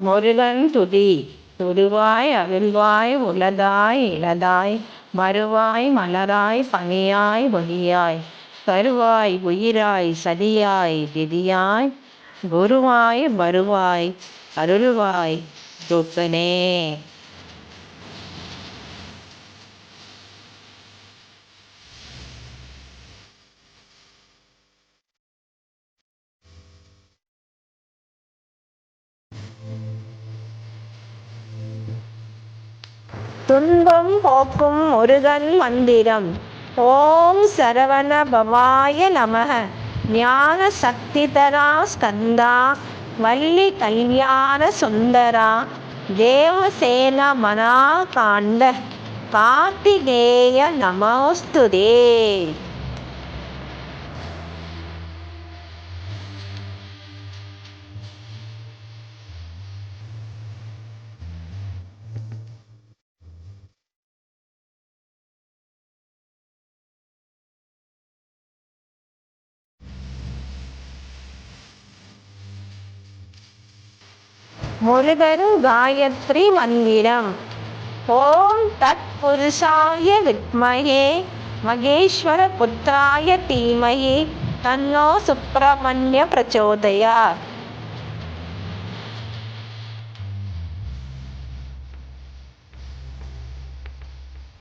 முருகன் துதி. துருவாய் அருள்வாய் உளதாய் இளதாய் மறுவாய் மலராய் பனியாய் ஒளியாய் கருவாய் உயிராய் சதியாய் விதியாய் குருவாய் வருவாய் அருள்வாய் குகனே. துன்பம் போக்கும் முருகன் மந்திரம். ஓம் சரவண பவாய நமக. ஞான சக்திதரா ஸ்கந்தா வள்ளி கல்யாண சுந்தரா தேவசேன மனாகாண்ட கார்த்திகேய நமோஸ்துதே. முருகன் காயத்ரி மந்திரம். ஓம் தத் புருஷாய வித்மஹே மகேஸ்வர புத்ராய தீமஹி தன்னோ சுப்பிரமணிய பிரச்சோதயாத்.